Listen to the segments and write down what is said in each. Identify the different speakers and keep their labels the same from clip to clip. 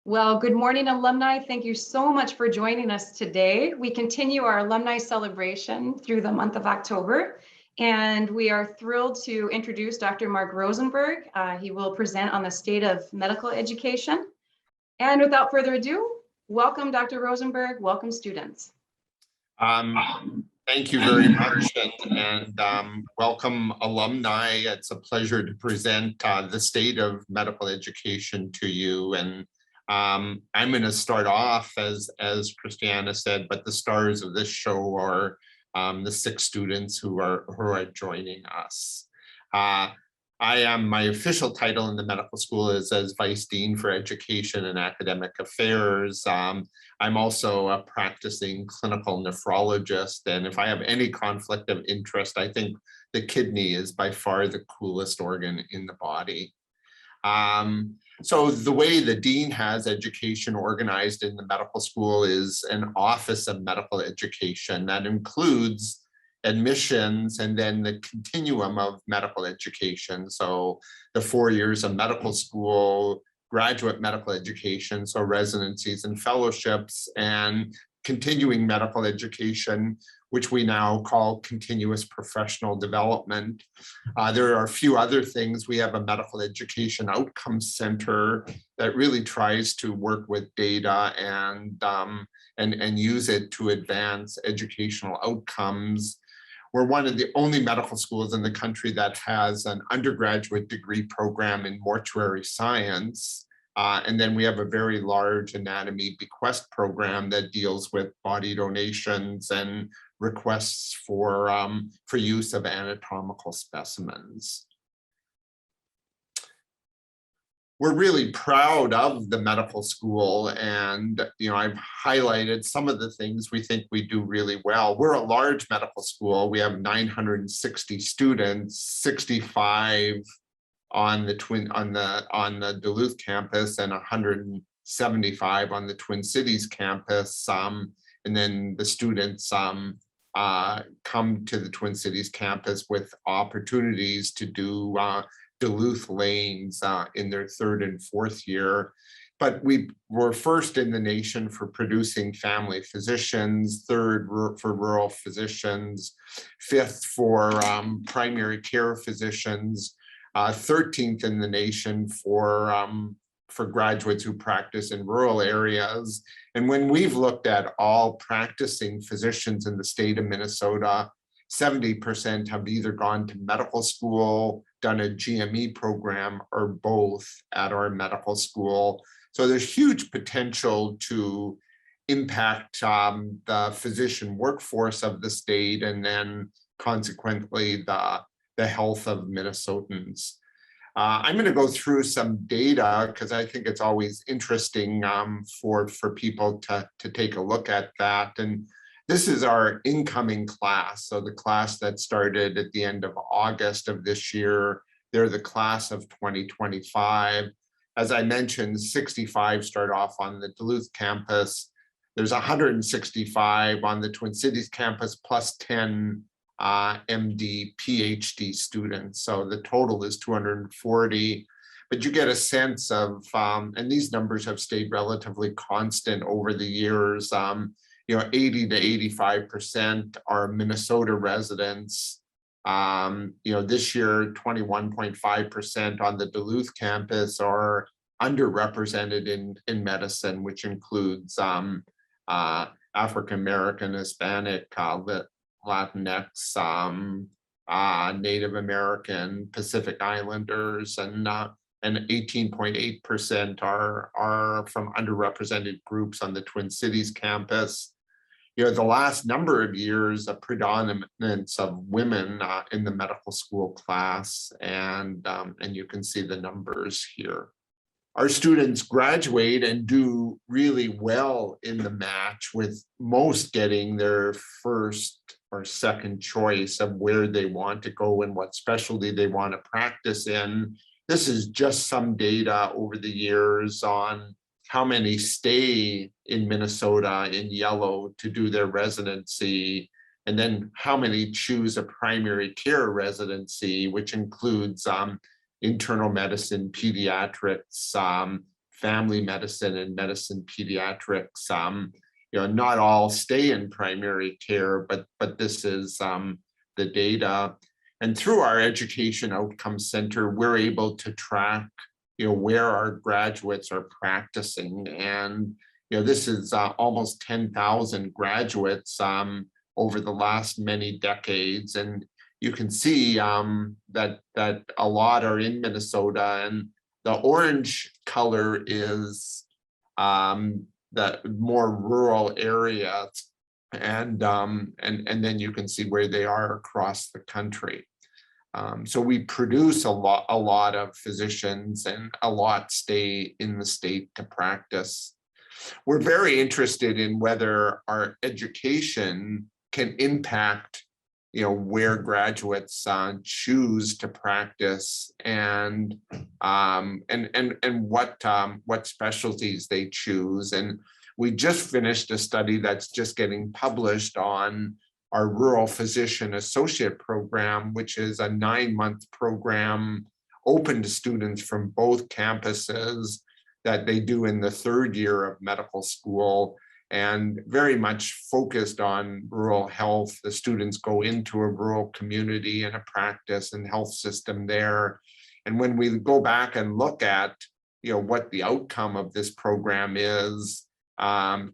Speaker 1: Well, good morning, alumni. Thank you so much for joining us today. We continue our alumni celebration through the month of October, and we are thrilled to introduce Dr. Mark Rosenberg. He will present on the state of medical education. And without further ado, welcome, Dr. Rosenberg. Welcome, students.
Speaker 2: Thank you very much, and welcome, alumni. It's a pleasure to present the state of medical education to you. And I'm going to start off, as Christiana said, but the stars of this show are the 6 students who are joining us. My official title in the medical school is as Vice Dean for Education and Academic Affairs. I'm also a practicing clinical nephrologist, and if I have any conflict of interest, I think the kidney is by far the coolest organ in the body. So the way the dean has education organized in the medical school is an office of medical education that includes admissions and then the continuum of medical education. So the 4 years of medical school, graduate medical education, so residencies and fellowships, and continuing medical education, which we now call continuous professional development. There are a few other things. We have a medical education outcomes center that really tries to work with data and use it to advance educational outcomes. We're one of the only medical schools in the country that has an undergraduate degree program in mortuary science. And then we have a very large anatomy bequest program that deals with body donations and requests for use of anatomical specimens. We're really proud of the medical school, and I've highlighted some of the things we think we do really well. We're a large medical school. We have 960 students, 65 on the Duluth campus and 175 on the Twin Cities campus. And then the students come to the Twin Cities campus with opportunities to do Duluth lanes in their 3rd and 4th year. But we were first in the nation for producing family physicians, 3rd for rural physicians, 5th for primary care physicians, 13th in the nation for graduates who practice in rural areas. And when we've looked at all practicing physicians in the state of Minnesota, 70% have either gone to medical school, done a GME program, or both at our medical school. So there's huge potential to impact the physician workforce of the state, and then consequently the health of Minnesotans. I'm going to go through some data because I think it's always interesting for people to take a look at that. And this is our incoming class. So the class that started at the end of August of this year, they're the class of 2025. As I mentioned, 65 start off on the Duluth campus. There's 165 on the Twin Cities campus, plus 10 MD, PhD students. So the total is 240, but you get a sense of, and these numbers have stayed relatively constant over the years, 80 to 85% are Minnesota residents. This year, 21.5% on the Duluth campus are underrepresented in medicine, which includes African-American, Hispanic, Latinx, Native American, Pacific Islanders, and 18.8% are from underrepresented groups on the Twin Cities campus. The last number of years, a predominance of women in the medical school class, and you can see the numbers here. Our students graduate and do really well in the match, with most getting their first or second choice of where they want to go and what specialty they want to practice in. This is just some data over the years on how many stay in Minnesota in yellow to do their residency, and then how many choose a primary care residency, which includes internal medicine, pediatrics, family medicine and medicine pediatrics. Not all stay in primary care, but this is the data. And through our Education Outcomes Center, we're able to track, where our graduates are practicing. And, this is almost 10,000 graduates over the last many decades. And you can see that a lot are in Minnesota, and the orange color is the more rural areas, and then you can see where they are across the country. So we produce a lot of physicians, and a lot stay in the state to practice. We're very interested in whether our education can impact, where graduates choose to practice, and what specialties they choose. And we just finished a study that's just getting published on our Rural Physician Associate Program, which is a 9-month program open to students from both campuses that they do in the 3rd year of medical school, and very much focused on rural health. The students go into a rural community and a practice and health system there. And when we go back and look at, what the outcome of this program is,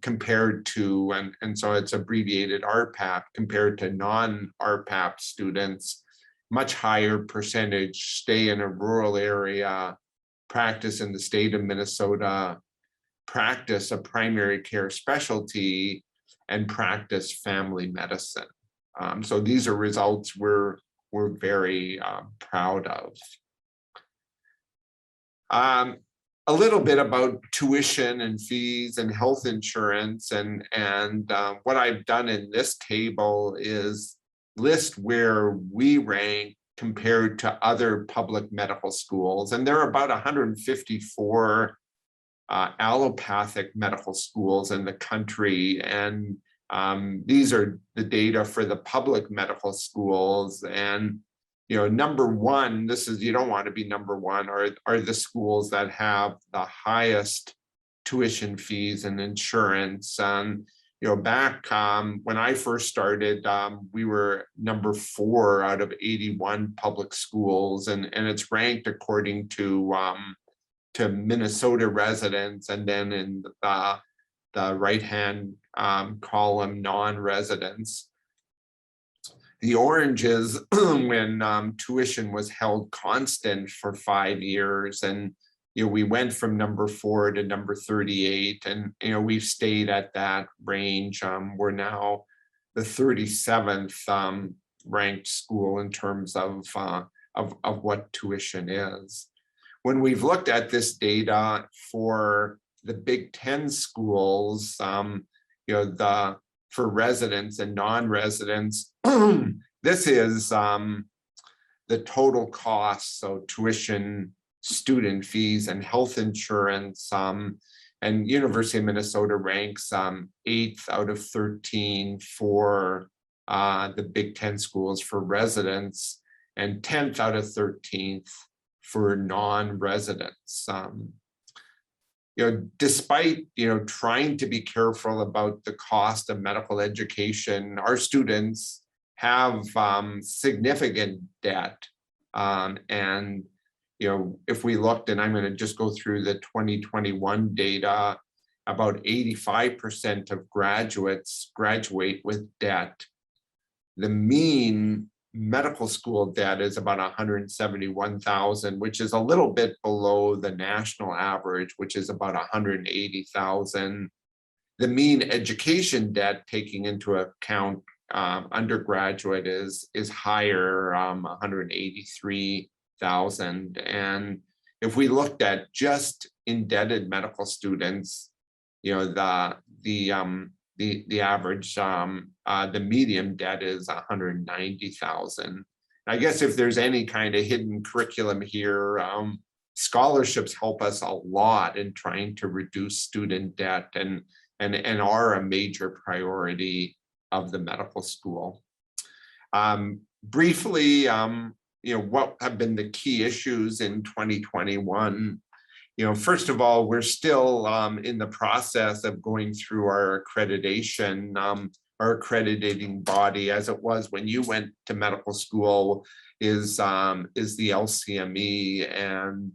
Speaker 2: compared to, and so it's abbreviated RPAP, compared to non-RPAP students, much higher percentage stay in a rural area, practice in the state of Minnesota, practice a primary care specialty, and practice family medicine. So these are results we're very proud of. A little bit about tuition and fees and health insurance, and what I've done in this table is list where we rank compared to other public medical schools. And there are about 154 allopathic medical schools in the country. And these are the data for the public medical schools. And, number one, this is, you don't want to be number one, are the schools that have the highest tuition fees and insurance. And, back when I first started, we were number 4 out of 81 public schools, and it's ranked according to Minnesota residents, and then in the right-hand column, non-residents. The orange is when tuition was held constant for 5 years, and we went from number 4 to number 38, and we've stayed at that range. We're now the 37th ranked school in terms of what tuition is. When we've looked at this data for the Big Ten schools, for residents and non-residents, this is the total cost, so tuition, student fees, and health insurance. And University of Minnesota ranks 8th out of 13 for the Big Ten schools for residents, and 10th out of 13th for non-residents. Despite trying to be careful about the cost of medical education, our students have significant debt. And if we looked, and I'm going to just go through the 2021 data, about 85% of graduates graduate with debt. The mean medical school debt is about 171,000, which is a little bit below the national average, which is about 180,000. The mean education debt, taking into account undergraduate, is higher, 183,000. And if we looked at just indebted medical students, the average, the median debt is 190,000. I guess if there's any kind of hidden curriculum here, scholarships help us a lot in trying to reduce student debt, and are a major priority of the medical school. Briefly, what have been the key issues in 2021? first of all, we're still in the process of going through our accreditation. Our accrediting body, as it was when you went to medical school, is the LCME, and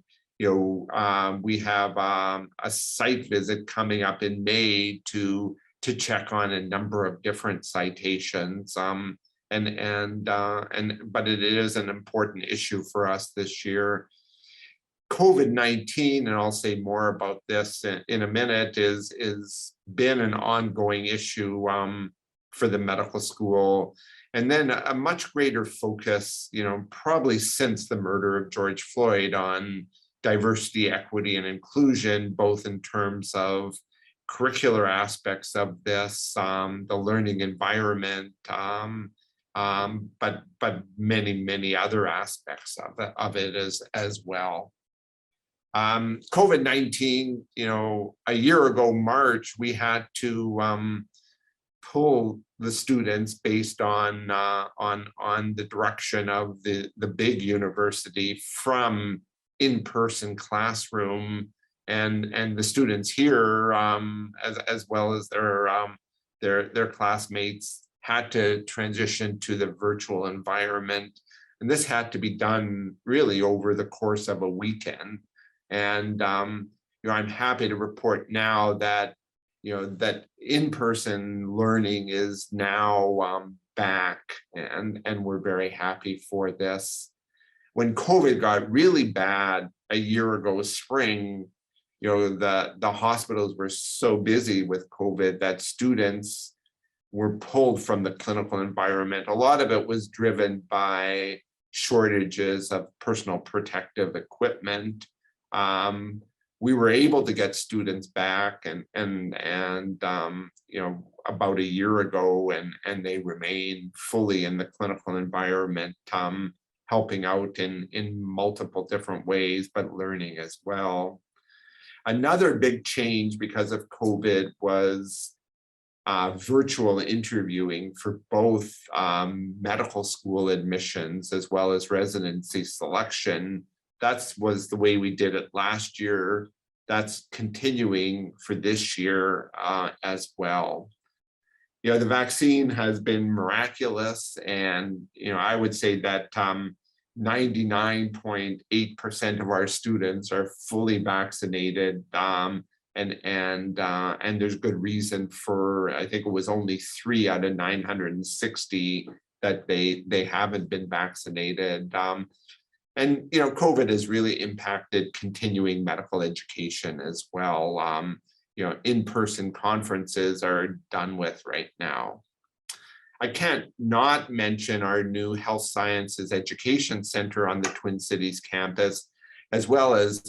Speaker 2: we have a site visit coming up in May to check on a number of different citations. But it is an important issue for us this year. COVID-19, and I'll say more about this in a minute, is been an ongoing issue for the medical school. And then a much greater focus, probably since the murder of George Floyd, on diversity, equity, and inclusion, both in terms of curricular aspects of this, the learning environment, but many other aspects of it as well. COVID-19, a year ago, March, we had to pull the students based on the direction of the big university from in-person classroom, and the students here, as well as their classmates, had to transition to the virtual environment, and this had to be done really over the course of a weekend. And I'm happy to report now that that in-person learning is now back, and we're very happy for this. When COVID got really bad a year ago, spring, the hospitals were so busy with COVID that students were pulled from the clinical environment. A lot of it was driven by shortages of personal protective equipment. We were able to get students back and about a year ago, and they remain fully in the clinical environment, helping out in multiple different ways, but learning as well. Another big change because of COVID was virtual interviewing for both medical school admissions as well as residency selection. That was the way we did it last year. That's continuing for this year as well. The vaccine has been miraculous, and I would say that 99.8% of our students are fully vaccinated, and there's good reason for, I think it was only 3 out of 960 that they haven't been vaccinated. And COVID has really impacted continuing medical education as well. In-person conferences are done with right now. I can't not mention our new Health Sciences Education Center on the Twin Cities campus, as well as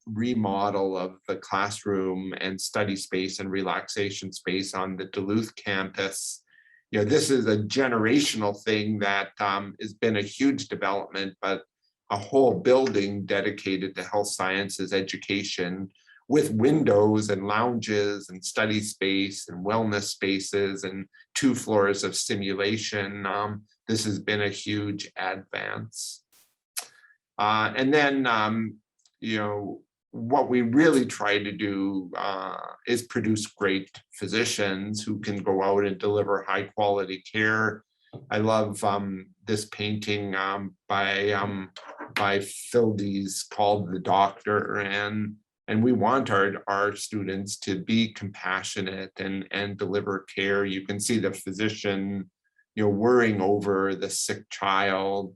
Speaker 2: remodel of the classroom and study space and relaxation space on the Duluth campus. This is a generational thing that has been a huge development, but a whole building dedicated to health sciences education, with windows and lounges and study space and wellness spaces and 2 floors of simulation. This has been a huge advance. And then, what we really try to do is produce great physicians who can go out and deliver high quality care. I love this painting by Fildes called The Doctor, and we want our students to be compassionate and deliver care. You can see the physician, worrying over the sick child,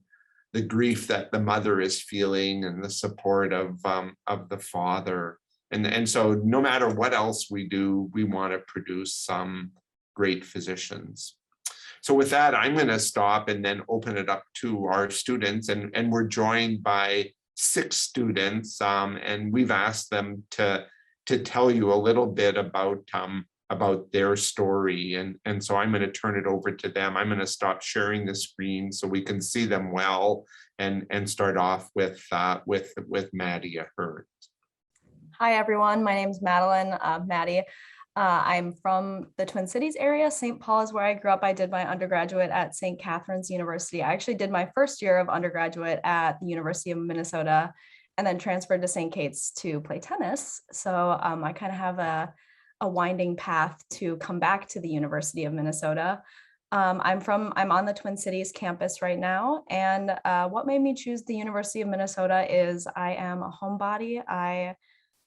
Speaker 2: the grief that the mother is feeling, and the support of the father. And so no matter what else we do, we want to produce some great physicians. So with that, I'm going to stop and then open it up to our students. And we're joined by 6 students, and we've asked them to tell you a little bit about their story. And so I'm going to turn it over to them. I'm going to stop sharing the screen so we can see them well, and start off with Maddie Ahern.
Speaker 3: Hi, everyone. My name is Madeline Maddie. I'm from the Twin Cities area. St. Paul is where I grew up. I did my undergraduate at St. Catherine's University. I actually did my first year of undergraduate at the University of Minnesota. and then transferred to St. Kate's to play tennis. So I kind of have a winding path to come back to the University of Minnesota. I'm on the Twin Cities campus right now. And what made me choose the University of Minnesota is I am a homebody. I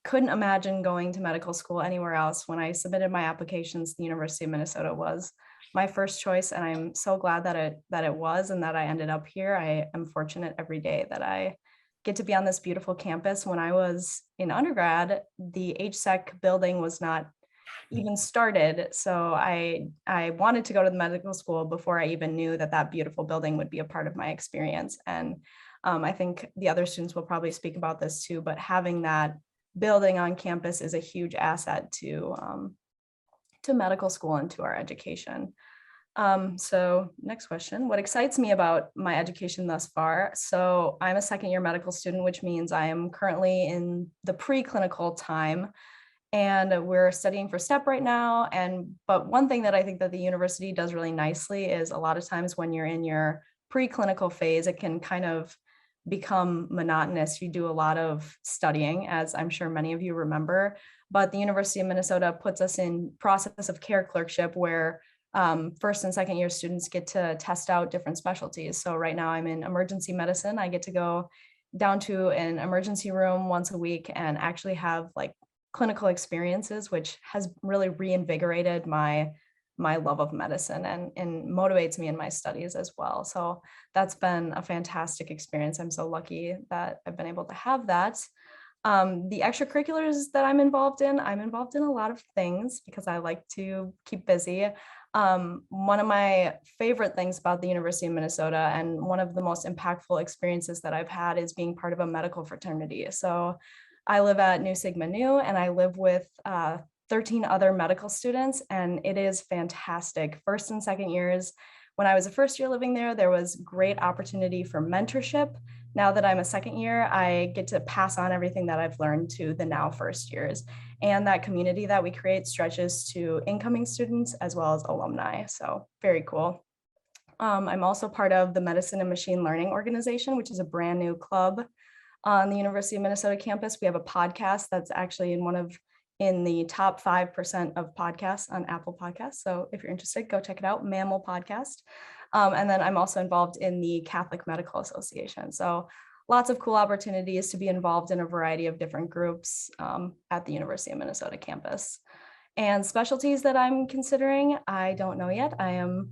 Speaker 3: couldn't imagine going to medical school anywhere else. When I submitted my applications, the University of Minnesota was my first choice. And I'm so glad that it was, and that I ended up here. I am fortunate every day that I get to be on this beautiful campus. When I was in undergrad, the HSEC building was not even started. So I wanted to go to the medical school before I even knew that beautiful building would be a part of my experience. And I think the other students will probably speak about this too, but having that building on campus is a huge asset to medical school and to our education. So next question, what excites me about my education thus far? So I'm a second year medical student, which means I am currently in the preclinical time, and we're studying for STEP right now. But one thing that I think that the university does really nicely is a lot of times when you're in your preclinical phase, it can kind of become monotonous. You do a lot of studying, as I'm sure many of you remember, but the University of Minnesota puts us in process of care clerkship, where first and second year students get to test out different specialties. So right now I'm in emergency medicine. I get to go down to an emergency room once a week and actually have like clinical experiences, which has really reinvigorated my love of medicine and motivates me in my studies as well. So that's been a fantastic experience. I'm so lucky that I've been able to have that. The extracurriculars that I'm involved in a lot of things because I like to keep busy. One of my favorite things about the University of Minnesota, and one of the most impactful experiences that I've had, is being part of a medical fraternity. So I live at Nu Sigma Nu, and I live with 13 other medical students, and it is fantastic. First and second years, when I was a first year living there, there was great opportunity for mentorship. Now that I'm a second year, I get to pass on everything that I've learned to the now first years. And that community that we create stretches to incoming students as well as alumni. So very cool. I'm also part of the Medicine and Machine Learning Organization, which is a brand new club on the University of Minnesota campus. We have a podcast that's actually in the top 5% of podcasts on Apple Podcasts. So if you're interested, go check it out, Mammal Podcast. And then I'm also involved in the Catholic Medical Association. So lots of cool opportunities to be involved in a variety of different groups at the University of Minnesota campus. And specialties that I'm considering, I don't know yet. I am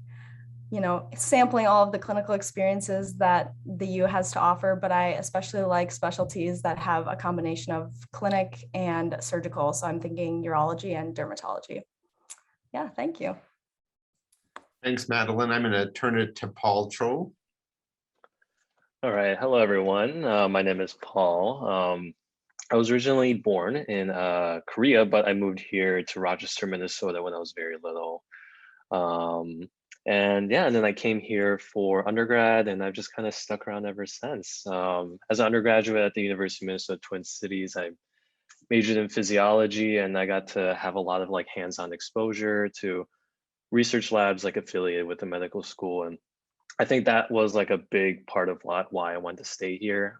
Speaker 3: sampling all of the clinical experiences that the U has to offer, but I especially like specialties that have a combination of clinic and surgical. So I'm thinking urology and dermatology. Yeah, thank you.
Speaker 2: Thanks, Madeline. I'm going to turn it to Paul Cho.
Speaker 4: All right. Hello, everyone. My name is Paul. I was originally born in Korea, but I moved here to Rochester, Minnesota when I was very little. And then I came here for undergrad, and I've just kind of stuck around ever since. As an undergraduate at the University of Minnesota Twin Cities, I majored in physiology, and I got to have a lot of like hands-on exposure to research labs like affiliated with the medical school. And I think that was like a big part of why I wanted to stay here.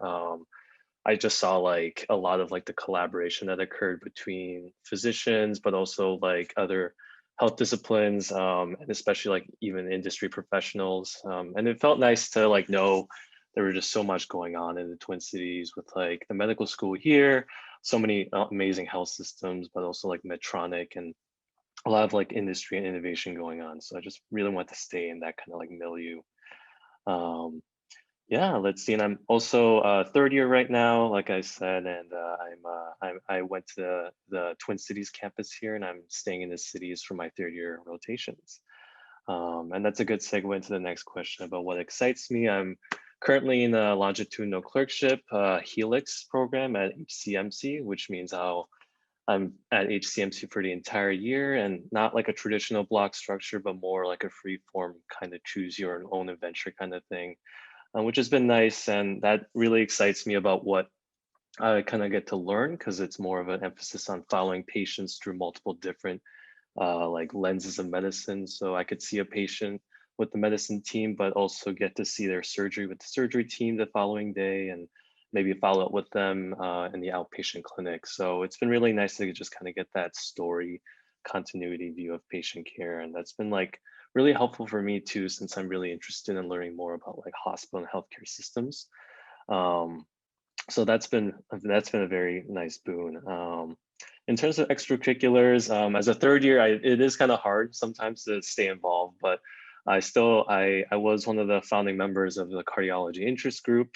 Speaker 4: I just saw like a lot of like the collaboration that occurred between physicians, but also like other health disciplines, and especially like even industry professionals. And it felt nice to like know there was just so much going on in the Twin Cities with like the medical school here, so many amazing health systems, but also like Medtronic and a lot of like industry and innovation going on. So I just really want to stay in that kind of like milieu. Let's see. And I'm also third year right now, like I said, and I went to the Twin Cities campus here, and I'm staying in the cities for my third year rotations. And that's a good segue into the next question about what excites me. I'm currently in a longitudinal clerkship Helix program at HCMC, which means I'm at HCMC for the entire year, and not like a traditional block structure, but more like a free form kind of choose your own adventure kind of thing. Which has been nice, and that really excites me about what I kind of get to learn, because it's more of an emphasis on following patients through multiple different like lenses of medicine. So I could see a patient with the medicine team, but also get to see their surgery with the surgery team the following day, and maybe follow up with them in the outpatient clinic. So it's been really nice to just kind of get that story continuity view of patient care. And that's been like really helpful for me too, since I'm really interested in learning more about like hospital and healthcare systems. So that's been a very nice boon. In terms of extracurriculars, as a third year, it is kind of hard sometimes to stay involved, but I was one of the founding members of the cardiology interest group.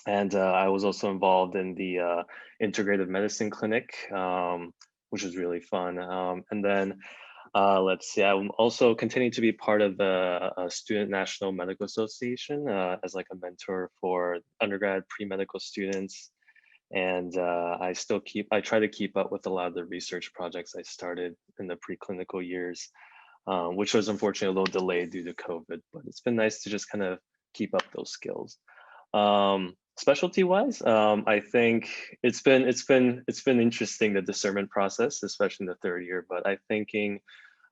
Speaker 4: And I was also involved in the integrative medicine clinic, which was really fun. And then let's see, I'm also continuing to be part of the Student National Medical Association as like a mentor for undergrad pre-medical students. And I try to keep up with a lot of the research projects I started in the preclinical years, which was unfortunately a little delayed due to COVID, but it's been nice to just kind of keep up those skills. Specialty wise, I think it's been interesting, the discernment process, especially in the third year, but I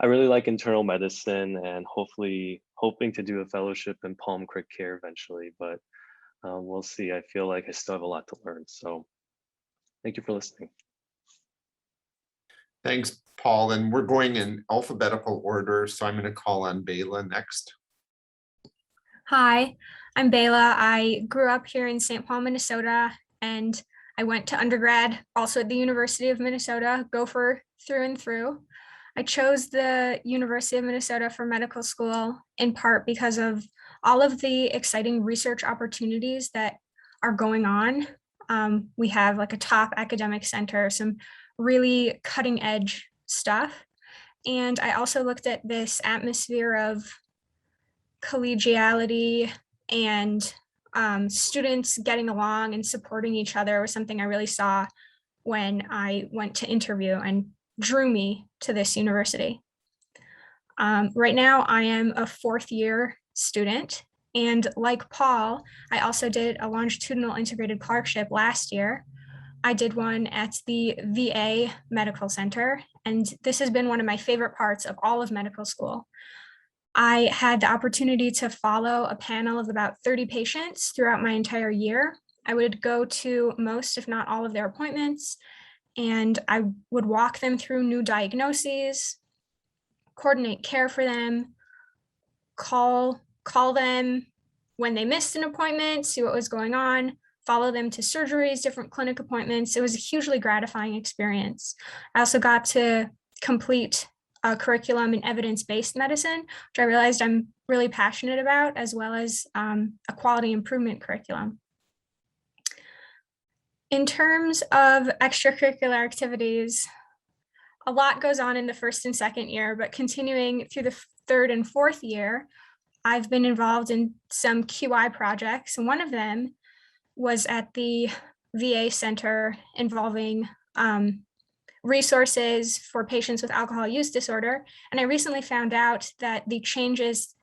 Speaker 4: really like internal medicine and hoping to do a fellowship in palm crick care eventually, but we'll see. I feel like I still have a lot to learn. So thank you for listening.
Speaker 2: Thanks, Paul. And we're going in alphabetical order. So I'm going to call on Bayla next.
Speaker 5: Hi, I'm Bayla. I grew up here in St. Paul, Minnesota, and I went to undergrad also at the University of Minnesota, Gopher through and through. I chose the University of Minnesota for medical school in part because of all of the exciting research opportunities that are going on. We have like a top academic center, some really cutting edge stuff. And I also looked at this atmosphere of collegiality and students getting along and supporting each other was something I really saw when I went to interview and drew me to this university. Right now, I am a fourth year student. And like Paul, I also did a longitudinal integrated clerkship last year. I did one at the VA Medical Center, and this has been one of my favorite parts of all of medical school. I had the opportunity to follow a panel of about 30 patients throughout my entire year. I would go to most, if not all, of their appointments, and I would walk them through new diagnoses, coordinate care for them, call them when they missed an appointment, see what was going on, follow them to surgeries, different clinic appointments. It was a hugely gratifying experience. I also got to complete a curriculum in evidence-based medicine, which I realized I'm really passionate about, as well as a quality improvement curriculum. In terms of extracurricular activities, a lot goes on in the first and second year, but continuing through the third and fourth year, I've been involved in some QI projects, and one of them was at the VA center involving resources for patients with alcohol use disorder. And I recently found out that the changes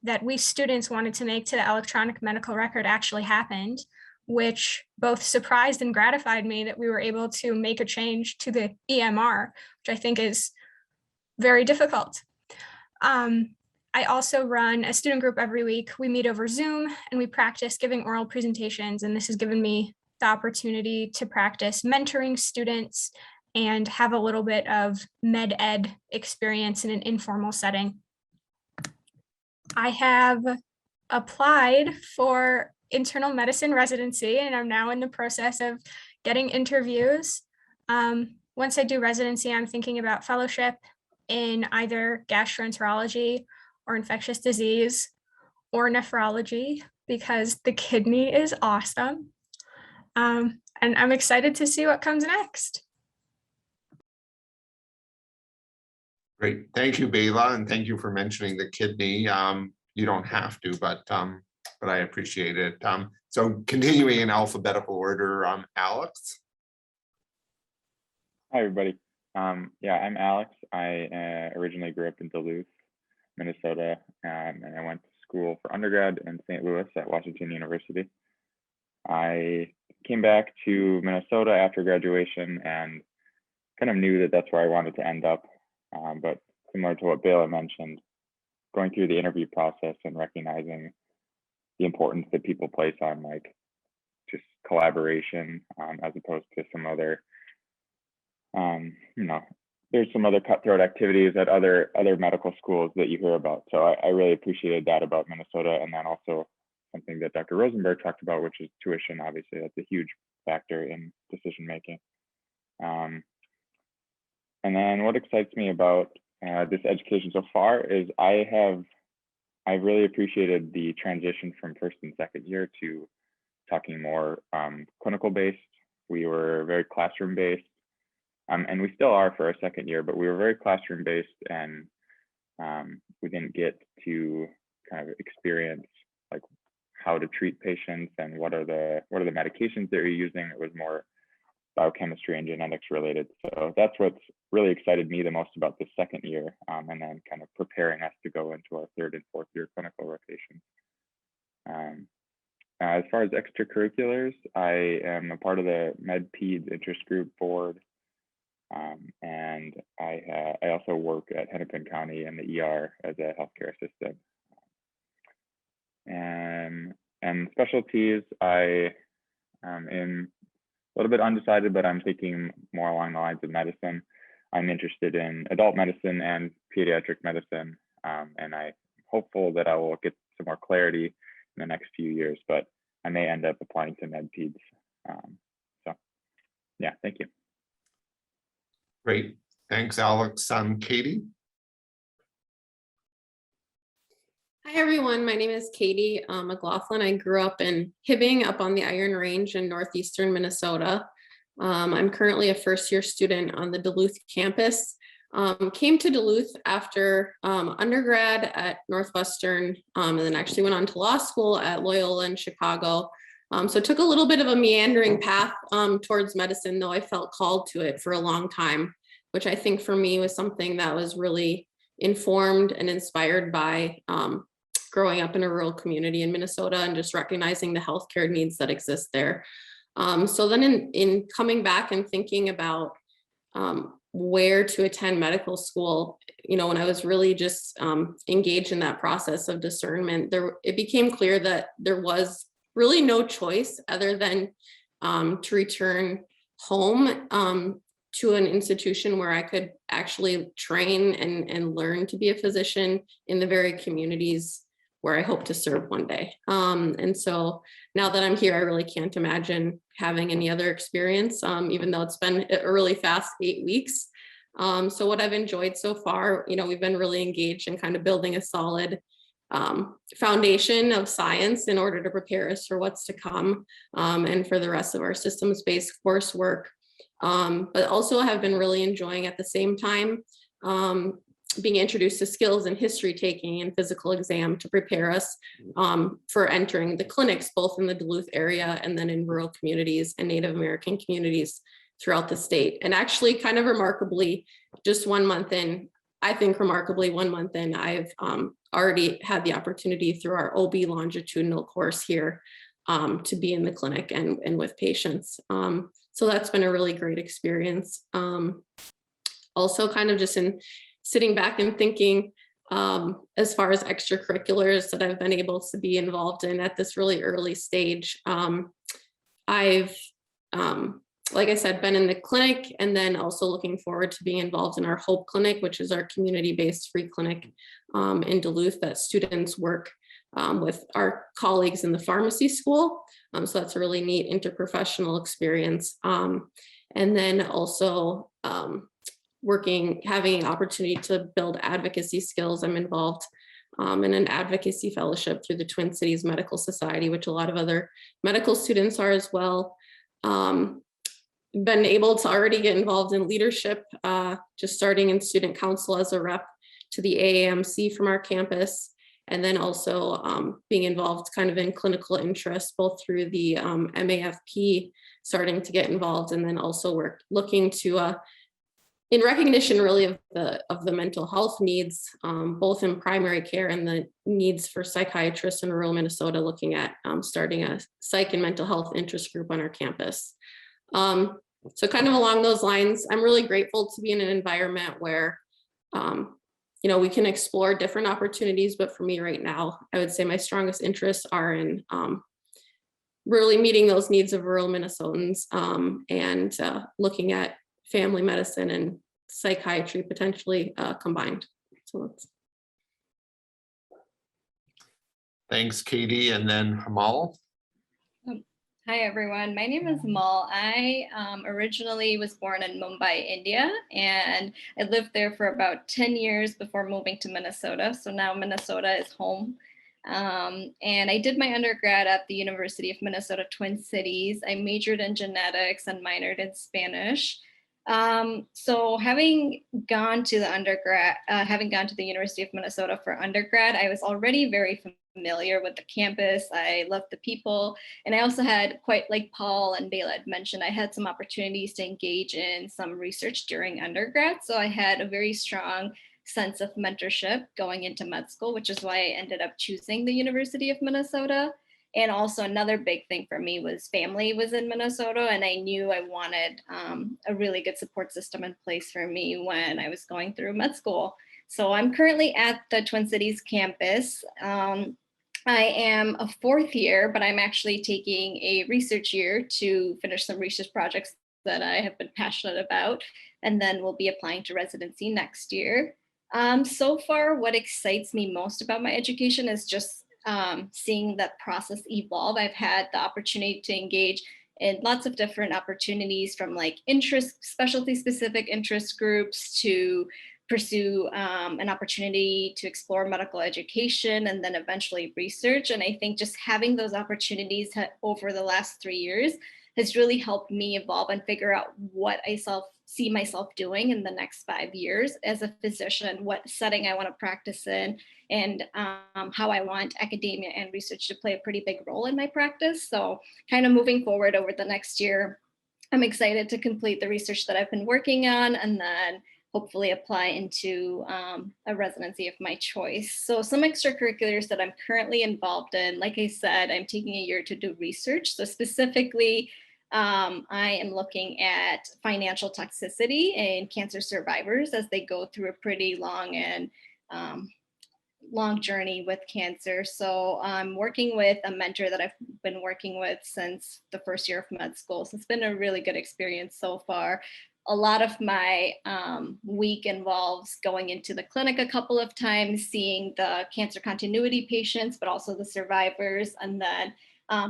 Speaker 5: that we students wanted to make to the electronic medical record actually happened, which both surprised and gratified me that we were able to make a change to the EMR, which I think is very difficult. I also run a student group every week. We meet over Zoom and we practice giving oral presentations. And this has given me the opportunity to practice mentoring students and have a little bit of med ed experience in an informal setting. I have applied for internal medicine residency, and I'm now in the process of getting interviews. Once I do residency, I'm thinking about fellowship in either gastroenterology or infectious disease or nephrology, because the kidney is awesome. And I'm excited to see what comes next.
Speaker 2: Great. Thank you, Bayla, and thank you for mentioning the kidney. You don't have to, but I appreciate it. So continuing in alphabetical order, Alex.
Speaker 6: Hi, everybody. Yeah, I'm Alex. I originally grew up in Duluth, Minnesota, and I went to school for undergrad in St. Louis at Washington University. I came back to Minnesota after graduation and kind of knew that that's where I wanted to end up. But similar to what Bayla mentioned, going through the interview process and recognizing the importance that people place on like just collaboration, as opposed to some other, there's some other cutthroat activities at other medical schools that you hear about. So I really appreciated that about Minnesota. And then also something that Dr. Rosenberg talked about, which is tuition. Obviously, that's a huge factor in decision making. And then what excites me about this education so far is I've really appreciated the transition from first and second year to talking more clinical based. We were very classroom based, and we still are for our second year, but we were very classroom based, and we didn't get to kind of experience like how to treat patients and what are the medications that you're using. It was more biochemistry and genetics related. So that's what's really excited me the most about this second year, and then kind of preparing us to go into our third and fourth year clinical rotation. As far as extracurriculars, I am a part of the MedPeds interest group board, and I also work at Hennepin County in the ER as a healthcare assistant. And specialties, I am a little bit undecided, but I'm thinking more along the lines of medicine. I'm interested in adult medicine and pediatric medicine, and I'm hopeful that I will get some more clarity in the next few years, but I may end up applying to MedPeds. So yeah, thank you.
Speaker 2: Great, thanks, Alex. Katie?
Speaker 7: Hi everyone, my name is Katie McLaughlin. I grew up in Hibbing up on the Iron Range in northeastern Minnesota. I'm currently a first-year student on the Duluth campus. Came to Duluth after undergrad at Northwestern, and then actually went on to law school at Loyola in Chicago. So took a little bit of a meandering path towards medicine, though I felt called to it for a long time, which I think for me was something that was really informed and inspired by growing up in a rural community in Minnesota and just recognizing the healthcare needs that exist there. So then in coming back and thinking about where to attend medical school, when I was really just engaged in that process of discernment, it became clear that there was really no choice other than to return home to an institution where I could actually train and learn to be a physician in the very communities where I hope to serve one day. And so now that I'm here, I really can't imagine having any other experience, even though it's been a really fast 8 weeks. So what I've enjoyed so far, we've been really engaged in kind of building a solid foundation of science in order to prepare us for what's to come, and for the rest of our systems-based coursework. But also have been really enjoying at the same time being introduced to skills in history taking and physical exam to prepare us for entering the clinics, both in the Duluth area and then in rural communities and Native American communities throughout the state. And actually kind of remarkably, just 1 month in, I think remarkably 1 month in, I've already had the opportunity through our OB longitudinal course here to be in the clinic and with patients. So that's been a really great experience. Also kind of just in sitting back and thinking as far as extracurriculars that I've been able to be involved in at this really early stage. I've, like I said, been in the clinic, and then also looking forward to being involved in our Hope Clinic, which is our community-based free clinic in Duluth that students work with our colleagues in the pharmacy school. So that's a really neat interprofessional experience. And then also having an opportunity to build advocacy skills. I'm involved in an advocacy fellowship through the Twin Cities Medical Society, which a lot of other medical students are as well. Been able to already get involved in leadership, just starting in student council as a rep to the AAMC from our campus, and then also being involved kind of in clinical interest, both through the MAFP, starting to get involved, and then also looking to, in recognition really of the mental health needs, both in primary care and the needs for psychiatrists in rural Minnesota, looking at starting a psych and mental health interest group on our campus. So kind of along those lines, I'm really grateful to be in an environment where, we can explore different opportunities, but for me right now, I would say my strongest interests are in really meeting those needs of rural Minnesotans, and looking at family medicine and psychiatry potentially combined. So that's.
Speaker 2: Thanks, Katie. And then Maul.
Speaker 8: Hi, everyone. My name is Maul. I originally was born in Mumbai, India, and I lived there for about 10 years before moving to Minnesota. So now Minnesota is home. And I did my undergrad at the University of Minnesota Twin Cities. I majored in genetics and minored in Spanish. So having gone to the University of Minnesota for undergrad, I was already very familiar with the campus. I loved the people. And I also had, quite like Paul and Bayla had mentioned, I had some opportunities to engage in some research during undergrad. So I had a very strong sense of mentorship going into med school, which is why I ended up choosing the University of Minnesota. And also another big thing for me was family was in Minnesota, and I knew I wanted a really good support system in place for me when I was going through med school. So I'm currently at the Twin Cities campus. I am a fourth year, but I'm actually taking a research year to finish some research projects that I have been passionate about, and then we'll be applying to residency next year. So far, what excites me most about my education is just seeing that process evolve. I've had the opportunity to engage in lots of different opportunities, from like specialty specific interest groups to pursue an opportunity to explore medical education and then eventually research. And I think just having those opportunities over the last 3 years has really helped me evolve and figure out what I see myself doing in the next 5 years as a physician, what setting I want to practice in, and how I want academia and research to play a pretty big role in my practice. So kind of moving forward over the next year, I'm excited to complete the research that I've been working on and then hopefully apply into a residency of my choice. So some extracurriculars that I'm currently involved in, like I said, I'm taking a year to do research. So specifically, I am looking at financial toxicity in cancer survivors as they go through a pretty long and long journey with cancer. So I'm working with a mentor that I've been working with since the first year of med school. So it's been a really good experience so far. A lot of my week involves going into the clinic a couple of times, seeing the cancer continuity patients, but also the survivors. And then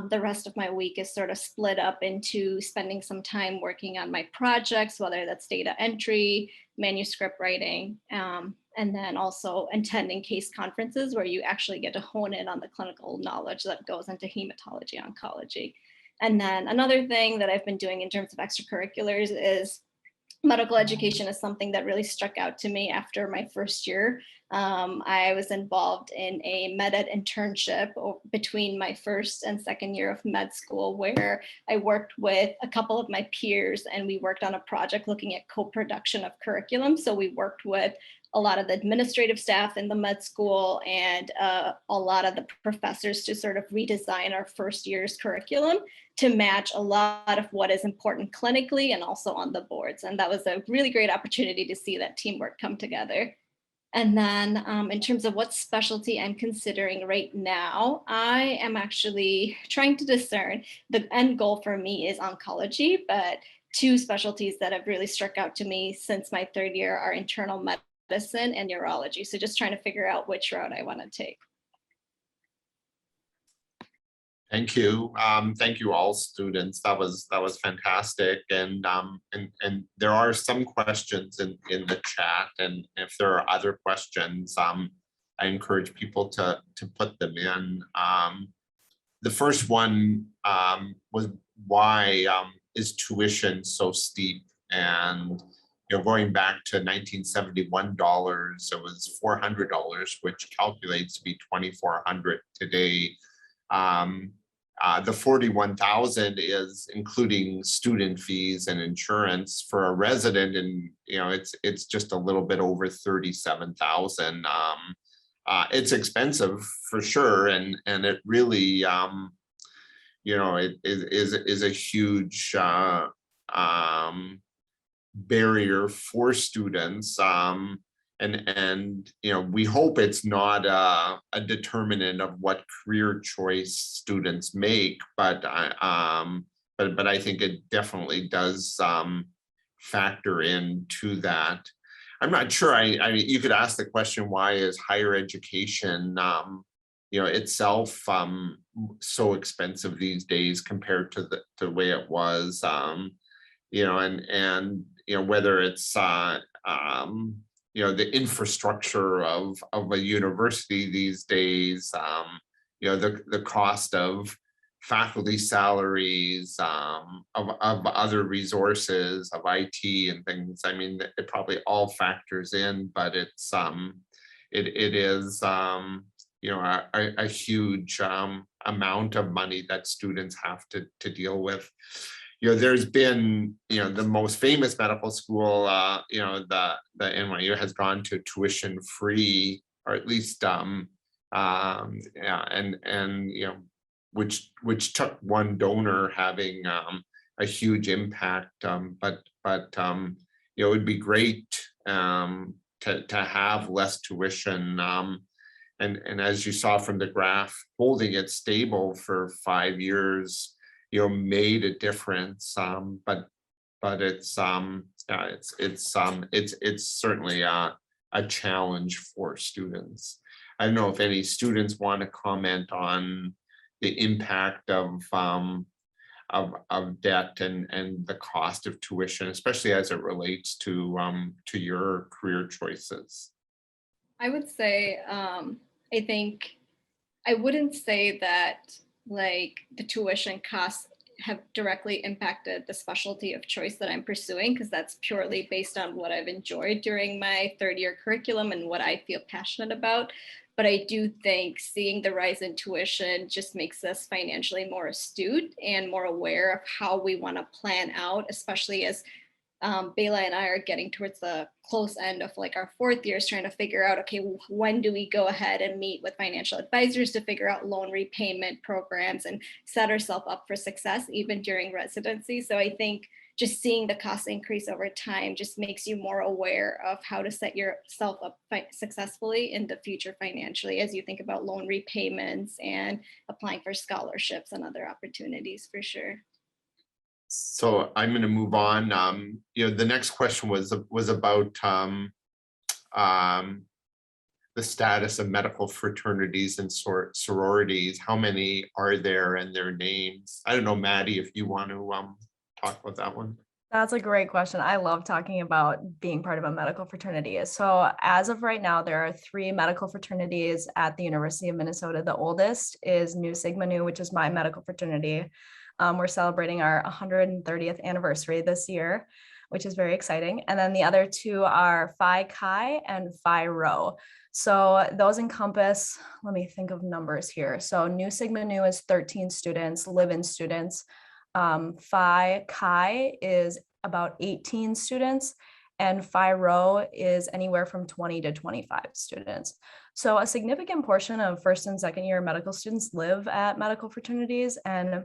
Speaker 8: the rest of my week is sort of split up into spending some time working on my projects, whether that's data entry, manuscript writing, and then also attending case conferences where you actually get to hone in on the clinical knowledge that goes into hematology oncology. And then another thing that I've been doing in terms of extracurriculars is medical education is something that really struck out to me after my first year. I was involved in a med ed internship between my first and second year of med school, where I worked with a couple of my peers and we worked on a project looking at co-production of curriculum. So we worked with a lot of the administrative staff in the med school and a lot of the professors to sort of redesign our first year's curriculum to match a lot of what is important clinically and also on the boards. And that was a really great opportunity to see that teamwork come together. And then in terms of what specialty I'm considering right now, I am actually trying to discern. The end goal for me is oncology, but two specialties that have really struck out to me since my third year are internal medicine and neurology. So just trying to figure out which route I want to take.
Speaker 2: Thank you. Thank you all students. That was fantastic. And there are some questions in the chat. And if there are other questions, I encourage people to put them in. The first one was why is tuition so steep? And going back to 1971 dollars, it was $400, which calculates to be $2,400 today. The 41,000 is including student fees and insurance for a resident, and it's just a little bit over 37,000. It's expensive for sure, and it really it is a huge barrier for students. and we hope it's not a determinant of what career choice students make, but I think it definitely does factor into that. I'm not sure. I mean, you could ask the question, why is higher education itself so expensive these days compared to the way it was, and whether it's the infrastructure of a university these days, the cost of faculty salaries, of other resources, of IT and things. I mean, it probably all factors in, but it is a huge amount of money that students have to deal with. There's been, the most famous medical school, the NYU has gone to tuition free, or at least, which took one donor having a huge impact. But it would be great to have less tuition. And as you saw from the graph, holding it stable for 5 years, made a difference. But it's certainly a challenge for students. I don't know if any students want to comment on the impact of debt and the cost of tuition, especially as it relates to your career choices.
Speaker 8: I would say, I think I wouldn't say that like the tuition costs have directly impacted the specialty of choice that I'm pursuing, because that's purely based on what I've enjoyed during my third-year curriculum and what I feel passionate about. But I do think seeing the rise in tuition just makes us financially more astute and more aware of how we want to plan out, especially as Bayla and I are getting towards the close end of like our 4th years, trying to figure out, okay, when do we go ahead and meet with financial advisors to figure out loan repayment programs and set ourselves up for success even during residency. So I think just seeing the cost increase over time just makes you more aware of how to set yourself up successfully in the future financially, as you think about loan repayments and applying for scholarships and other opportunities for sure.
Speaker 2: So I'm going to move on. The next question was about the status of medical fraternities and sororities. How many are there and their names? I don't know, Maddie, if you want to talk about that one.
Speaker 3: That's a great question. I love talking about being part of a medical fraternity. So as of right now, there are 3 medical fraternities at the University of Minnesota. The oldest is Nu Sigma Nu, which is my medical fraternity. We're celebrating our 130th anniversary this year, which is very exciting. And then the other 2 are Phi Chi and Phi Rho. So those encompass, let me think of numbers here. So Nu Sigma Nu is 13 students, live-in students. Phi Chi is about 18 students, and Phi Rho is anywhere from 20 to 25 students. So a significant portion of first and second year medical students live at medical fraternities, and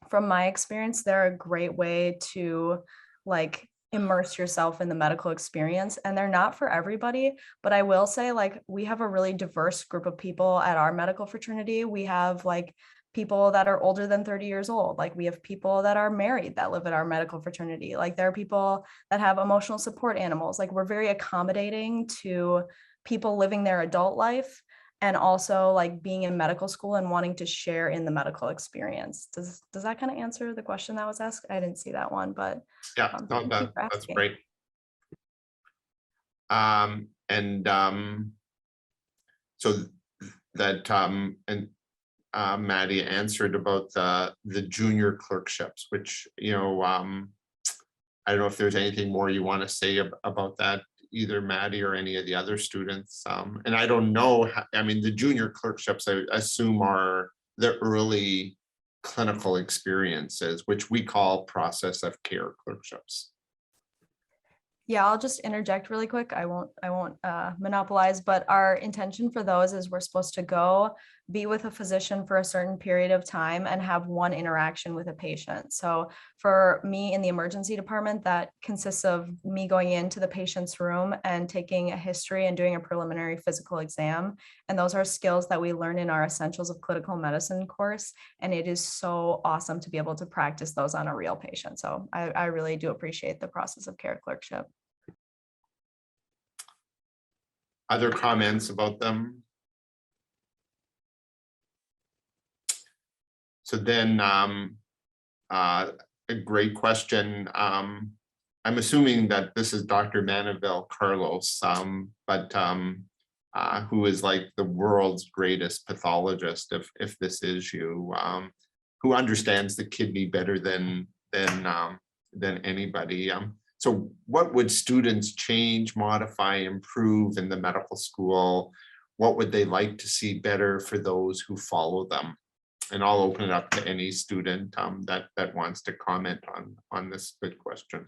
Speaker 3: from my experience, they're a great way to like immerse yourself in the medical experience. And they're not for everybody, but I will say like we have a really diverse group of people at our medical fraternity. We have like people that are older than 30 years old. Like we have people that are married that live at our medical fraternity. Like there are people that have emotional support animals. Like we're very accommodating to people living their adult life and also like being in medical school and wanting to share in the medical experience. Does that kind of answer the question that was asked? I didn't see that one, but
Speaker 2: yeah, that's great. So that Maddie answered about the junior clerkships, which I don't know if there's anything more you want to say about that, either Maddie or any of the other students. And I don't know, I mean, the junior clerkships, I assume, are the early clinical experiences, which we call process of care clerkships.
Speaker 3: Yeah, I'll just interject really quick. I won't monopolize, but our intention for those is we're supposed to go be with a physician for a certain period of time and have one interaction with a patient. So for me in the emergency department, that consists of me going into the patient's room and taking a history and doing a preliminary physical exam. And those are skills that we learn in our Essentials of Clinical Medicine course. And it is so awesome to be able to practice those on a real patient. So I really do appreciate the process of care clerkship.
Speaker 2: Other comments about them? So then a great question. I'm assuming that this is Dr. Manavil Carlos, but who is like the world's greatest pathologist, if this is you, who understands the kidney better than anybody. So what would students change, modify, improve in the medical school? What would they like to see better for those who follow them? And I'll open it up to any student that wants to comment on this good question.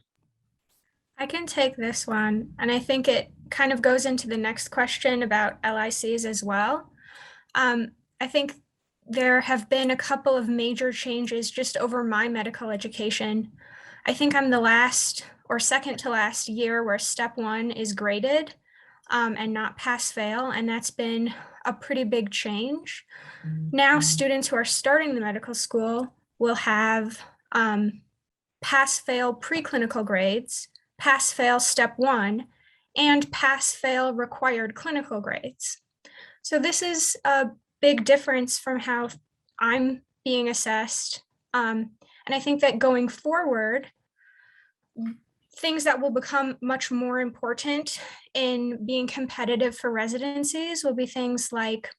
Speaker 5: I can take this one, and I think it kind of goes into the next question about LICs as well. I think there have been a couple of major changes just over my medical education. I think I'm the last or second to last year where step 1 is graded and not pass fail, and that's been a pretty big change. Now students who are starting the medical school will have pass fail preclinical grades, pass fail step 1, and pass fail required clinical grades. So this is a big difference from how I'm being assessed. And I think that going forward, things that will become much more important in being competitive for residencies will be things like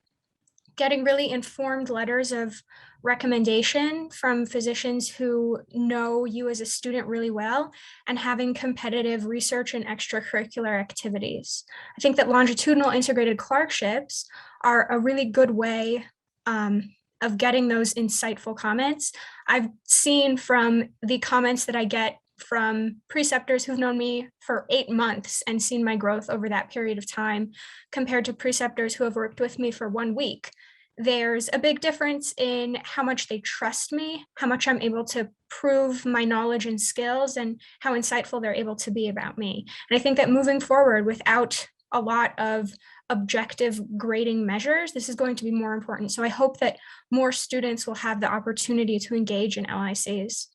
Speaker 5: getting really informed letters of recommendation from physicians who know you as a student really well, and having competitive research and extracurricular activities. I think that longitudinal integrated clerkships are a really good way of getting those insightful comments. I've seen from the comments that I get from preceptors who've known me for 8 months and seen my growth over that period of time compared to preceptors who have worked with me for 1 week. There's a big difference in how much they trust me, how much I'm able to prove my knowledge and skills, and how insightful they're able to be about me. And I think that moving forward without a lot of objective grading measures, this is going to be more important. So I hope that more students will have the opportunity to engage in LICs.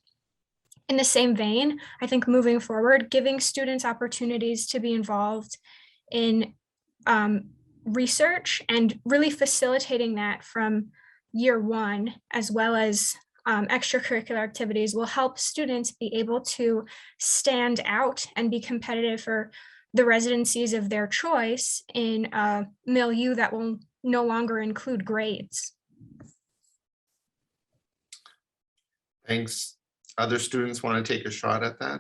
Speaker 5: In the same vein, I think moving forward, giving students opportunities to be involved in research and really facilitating that from year 1, as well as extracurricular activities, will help students be able to stand out and be competitive for the residencies of their choice in a milieu that will no longer include grades.
Speaker 2: Thanks. Other students want to take a shot at that?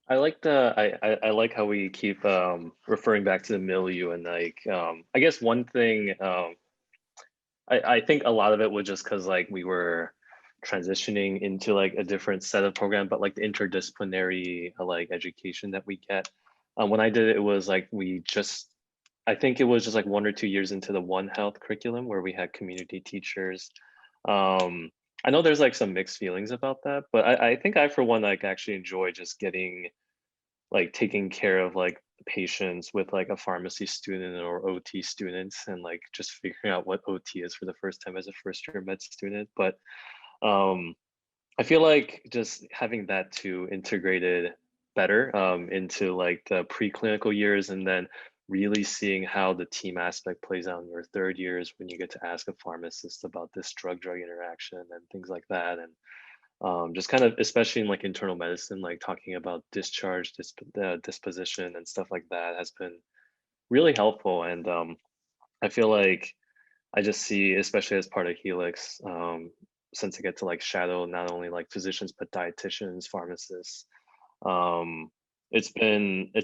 Speaker 4: I like I like how we keep referring back to the milieu, and like I guess one thing I think a lot of it was just because like we were transitioning into like a different set of program, but like the interdisciplinary like education that we get. When I did it, it was like I think it was just like 1 or 2 years into the One Health curriculum where we had community teachers. I know there's like some mixed feelings about that, but I think I, for one, like actually enjoy just taking care of like patients with like a pharmacy student or OT students, and like just figuring out what OT is for the first time as a first-year med student. But I feel like just having that too integrated better into like the preclinical years, and then really seeing how the team aspect plays out in your 3rd years when you get to ask a pharmacist about this drug-drug interaction and things like that. And just kind of, especially in like internal medicine, like talking about discharge, disposition and stuff like that has been really helpful. And I feel like I just see, especially as part of Helix, since I get to like shadow not only like physicians, but dietitians, pharmacists, it's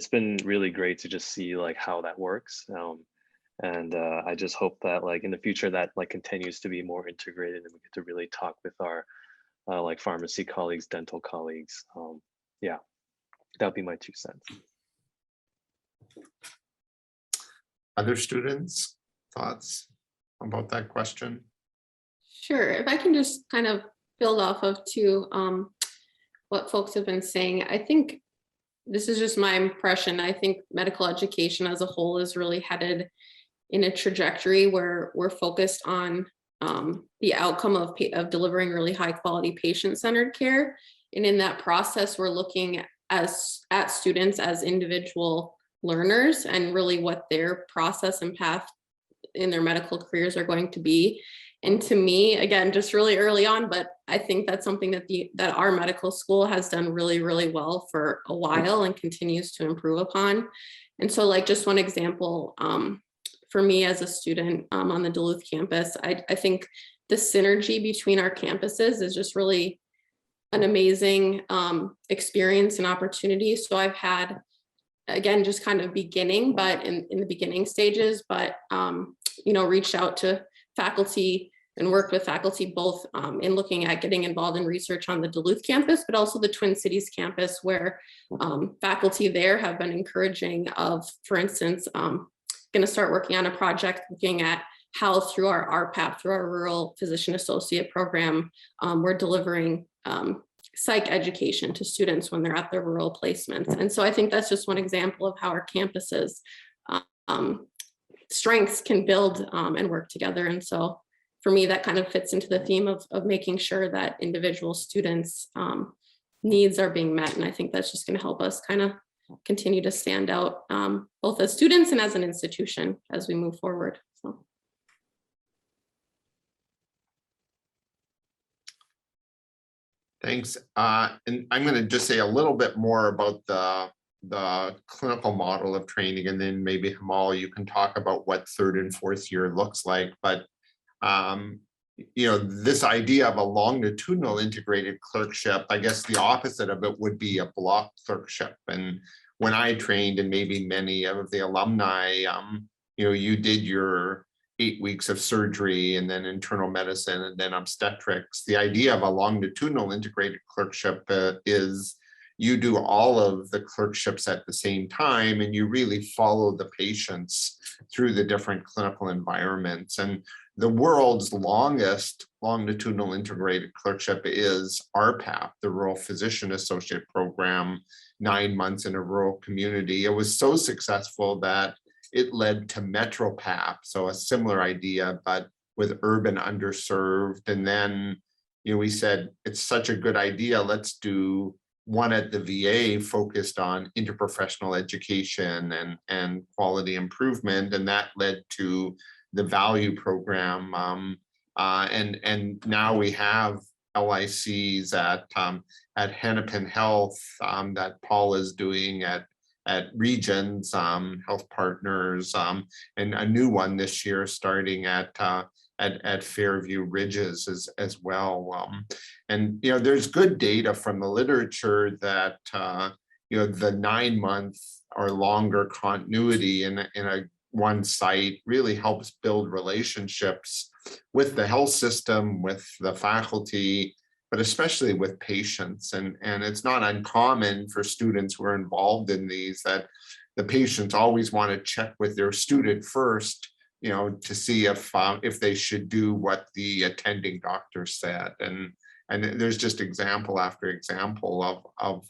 Speaker 4: been really great to just see like how that works. And I just hope that like in the future that like continues to be more integrated, and we get to really talk with our like pharmacy colleagues, dental colleagues. Yeah, that'd be my 2 cents.
Speaker 2: Other students? thoughts about that question?
Speaker 7: Sure. If I can just kind of build off of what folks have been saying, I think this is just my impression. I think medical education as a whole is really headed in a trajectory where we're focused on the outcome of delivering really high quality patient-centered care. And in that process, we're looking at students as individual learners and really what their process and path in their medical careers are going to be. And to me, again, just really early on, but I think that's something that our medical school has done really, really well for a while and continues to improve upon. And so like just one example, for me as a student on the Duluth campus, I think the synergy between our campuses is just really an amazing experience and opportunity. So I've had, again, just kind of beginning, but in the beginning stages, but reached out to faculty and worked with faculty both in looking at getting involved in research on the Duluth campus, but also the Twin Cities campus, where faculty there have been encouraging of, for instance, going to start working on a project looking at how through our RPAP, through our Rural Physician Associate program, we're delivering psych education to students when they're at their rural placements. And so I think that's just one example of how our campuses strengths can build and work together. And so for me, that kind of fits into the theme of making sure that individual students' needs are being met. And I think that's just going to help us kind of continue to stand out both as students and as an institution as we move forward. So.
Speaker 2: Thanks. And I'm going to just say a little bit more about the clinical model of training, and then maybe Maul, you can talk about what third and fourth year looks like. But this idea of a longitudinal integrated clerkship, I guess the opposite of it would be a block clerkship. And when I trained, and maybe many of the alumni, you did your 8 weeks of surgery and then internal medicine and then obstetrics. The idea of a longitudinal integrated clerkship is you do all of the clerkships at the same time, and you really follow the patients through the different clinical environments. And the world's longest longitudinal integrated clerkship is RPAP, the Rural Physician Associate Program, 9 months in a rural community. It was so successful that it led to MetroPAP, so a similar idea, but with urban underserved. And then, we said, it's such a good idea, let's do one at the VA focused on interprofessional education and quality improvement. And that led to the value program. And now we have LICs at Hennepin Health that Paul is doing at Regions, Health Partners, and a new one this year starting at Fairview Ridges as well. And there's good data from the literature that the 9 month or longer continuity in a one site really helps build relationships with the health system, with the faculty, but especially with patients. And it's not uncommon for students who are involved in these that the patients always want to check with their student first, to see if they should do what the attending doctor said. And there's just example after example of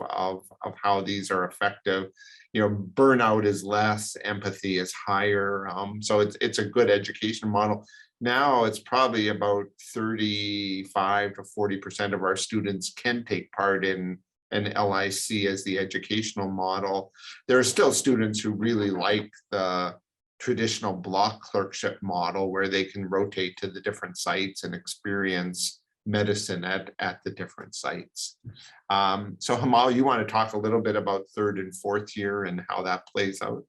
Speaker 2: how these are effective. Burnout is less, empathy is higher. So it's a good education model. Now it's probably about 35 to 40% of our students can take part in an LIC as the educational model. There are still students who really like the traditional block clerkship model where they can rotate to the different sites and experience medicine at the different sites. So Hamal, you want to talk a little bit about third and fourth year and how that plays out?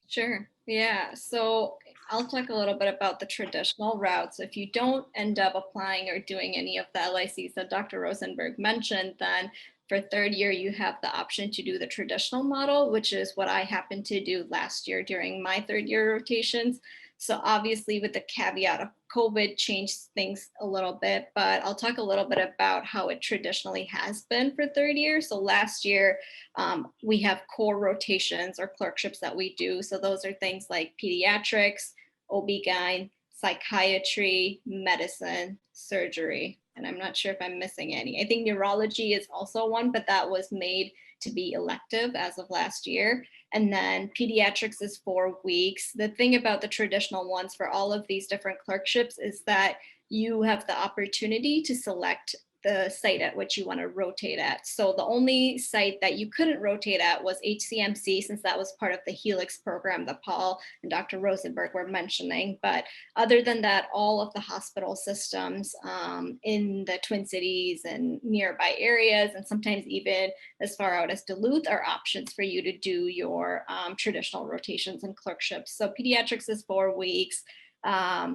Speaker 8: Sure. Yeah. So I'll talk a little bit about the traditional routes. If you don't end up applying or doing any of the LICs that Dr. Rosenberg mentioned, then for third year, you have the option to do the traditional model, which is what I happened to do last year during my third year rotations. So obviously with the caveat of COVID changed things a little bit, but I'll talk a little bit about how it traditionally has been for third year. So last year, we have core rotations or clerkships that we do. So those are things like pediatrics, OB-GYN, psychiatry, medicine, surgery. And I'm not sure if I'm missing any. I think neurology is also one, but that was made to be elective as of last year. And then pediatrics is 4 weeks. The thing about the traditional ones for all of these different clerkships is that you have the opportunity to select the site at which you want to rotate at. So the only site that you couldn't rotate at was HCMC, since that was part of the Helix program that Paul and Dr. Rosenberg were mentioning. But other than that, all of the hospital systems in the Twin Cities and nearby areas, and sometimes even as far out as Duluth, are options for you to do your traditional rotations and clerkships. So pediatrics is 4 weeks.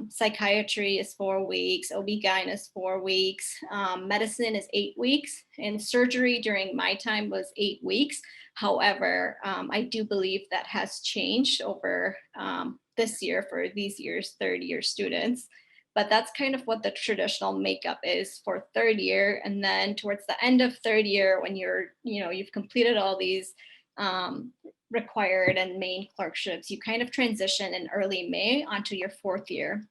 Speaker 8: Psychiatry is 4 weeks, OB-GYN is 4 weeks, medicine is 8 weeks, and surgery during my time was 8 weeks. However, I do believe that has changed over this year for these year's third year students. But that's kind of what the traditional makeup is for third year. And then towards the end of third year, when you've completed all these required and main clerkships, you kind of transition in early May onto your fourth year.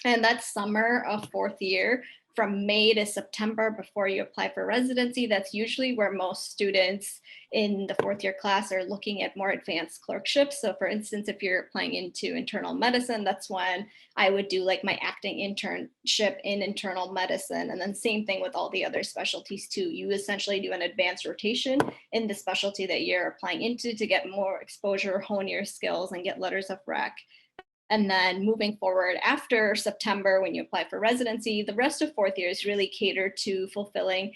Speaker 8: And that's summer of fourth year, from May to September before you apply for residency. That's usually where most students in the fourth year class are looking at more advanced clerkships. So for instance, if you're applying into internal medicine, that's when I would do like my acting internship in internal medicine. And then same thing with all the other specialties too. You essentially do an advanced rotation in the specialty that you're applying into to get more exposure, hone your skills, and get letters of rec. And then moving forward after September, when you apply for residency, the rest of fourth year is really catered to fulfilling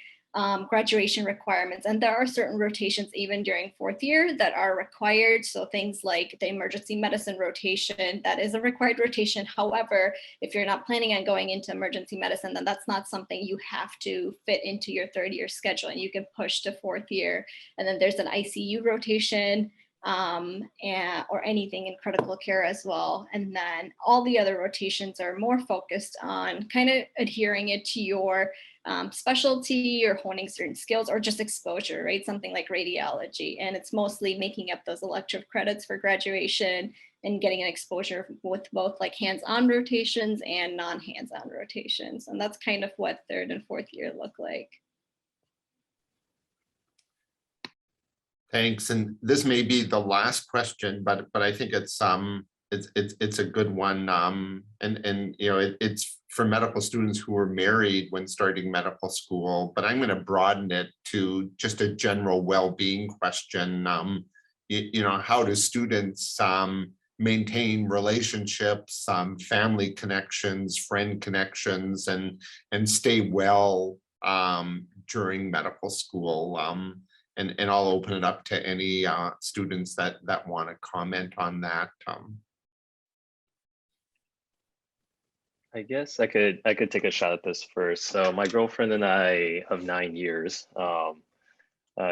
Speaker 8: graduation requirements. And there are certain rotations even during fourth year that are required. So things like the emergency medicine rotation, that is a required rotation. However, if you're not planning on going into emergency medicine, then that's not something you have to fit into your third year schedule, and you can push to fourth year. And then there's an ICU rotation, or anything in critical care as well. And then all the other rotations are more focused on kind of adhering it to your specialty, or honing certain skills, or just exposure, right? Something like radiology. And it's mostly making up those elective credits for graduation and getting an exposure with both like hands-on rotations and non-hands-on rotations. And that's kind of what third and fourth year look like.
Speaker 2: Thanks. And this may be the last question, but I think it's a good one. And it's for medical students who were married when starting medical school, but I'm going to broaden it to just a general well-being question. How do students maintain relationships, family connections, friend connections, and stay well during medical school? And I'll open it up to any students that want to comment on that.
Speaker 4: I guess I could take a shot at this first. So my girlfriend and I of 9 years.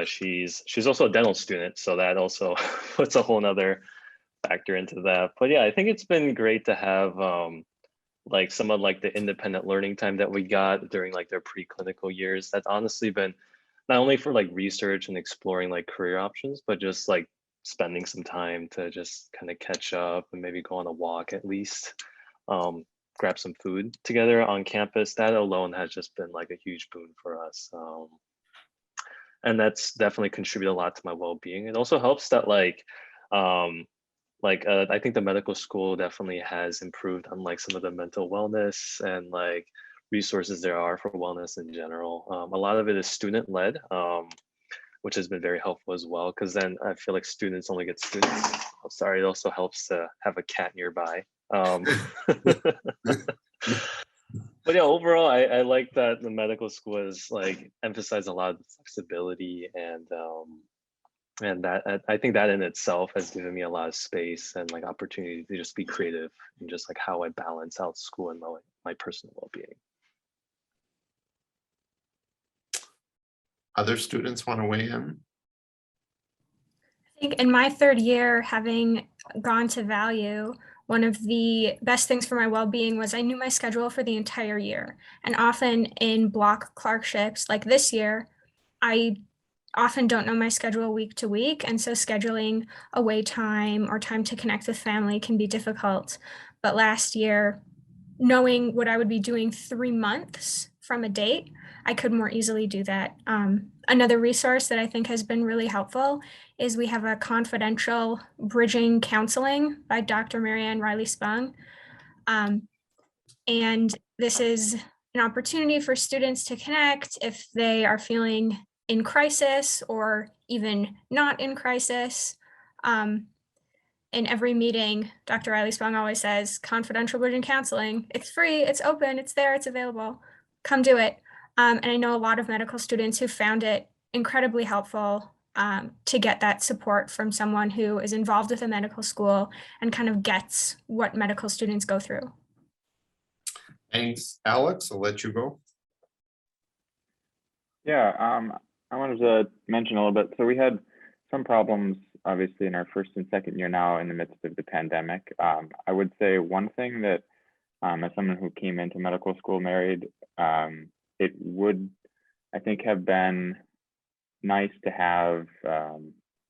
Speaker 4: She's also a dental student, so that also puts a whole nother factor into that. But yeah, I think it's been great to have like some of like the independent learning time that we got during like their preclinical years. That's honestly been not only for like research and exploring like career options, but just like spending some time to just kind of catch up and maybe go on a walk at least, grab some food together on campus. That alone has just been like a huge boon for us. And that's definitely contributed a lot to my well-being. It also helps that I think the medical school definitely has improved on like some of the mental wellness and like resources there are for wellness in general. A lot of it is student-led, which has been very helpful as well, because then I feel like students only get students. Oh, sorry, it also helps to have a cat nearby. But yeah, overall, I like that the medical school has like emphasized a lot of flexibility, and that I think that in itself has given me a lot of space and like opportunity to just be creative and just like how I balance out school and my personal well-being.
Speaker 2: Other students want to weigh in?
Speaker 5: I think in my third year, having gone to Value, one of the best things for my well-being was I knew my schedule for the entire year. And often in block clerkships like this year, I often don't know my schedule week to week. And so scheduling away time or time to connect with family can be difficult. But last year, knowing what I would be doing 3 months from a date, I could more easily do that. Another resource that I think has been really helpful is we have a confidential bridging counseling by Dr. Marianne Riley-Spung. And this is an opportunity for students to connect if they are feeling in crisis or even not in crisis. In every meeting, Dr. Riley-Spung always says, confidential bridging counseling, it's free, it's open, it's there, it's available, come do it. And I know a lot of medical students who found it incredibly helpful to get that support from someone who is involved with a medical school and kind of gets what medical students go through.
Speaker 2: Thanks, Alex. I'll let you go.
Speaker 6: Yeah, I wanted to mention a little bit. So we had some problems, obviously, in our first and second year now in the midst of the pandemic. I would say one thing that, as someone who came into medical school married, it would, I think, have been nice to have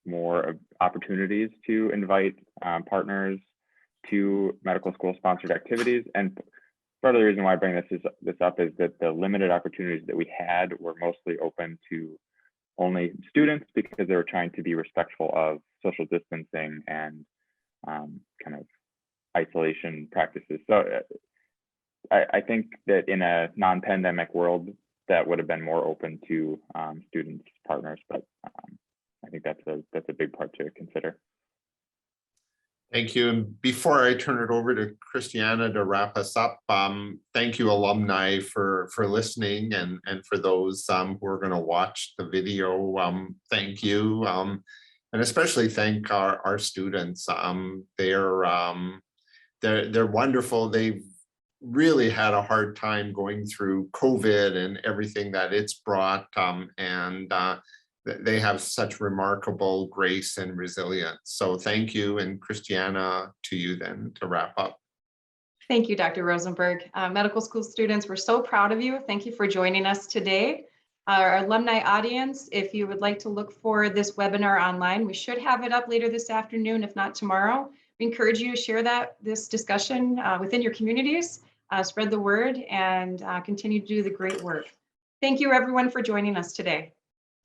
Speaker 6: more opportunities to invite partners to medical school sponsored activities. And part of the reason why I bring this up is that the limited opportunities that we had were mostly open to only students because they were trying to be respectful of social distancing and kind of isolation practices. So I think that in a non-pandemic world, that would have been more open to students, partners, but I think that's a big part to consider.
Speaker 2: Thank you. And before I turn it over to Christiana to wrap us up, thank you, alumni, for listening, and for those who are going to watch the video, thank you. And especially thank our students. They're wonderful. They've really had a hard time going through COVID and everything that it's brought, and they have such remarkable grace and resilience. So thank you. And Christiana, to you then to wrap up.
Speaker 1: Thank you, Dr. Rosenberg. Medical school students, we're so proud of you. Thank you for joining us today. Our alumni audience, if you would like to look for this webinar online, we should have it up later this afternoon, if not tomorrow. We encourage you to share this discussion within your communities, spread the word, and continue to do the great work. Thank you, everyone, for joining us today.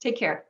Speaker 1: Take care.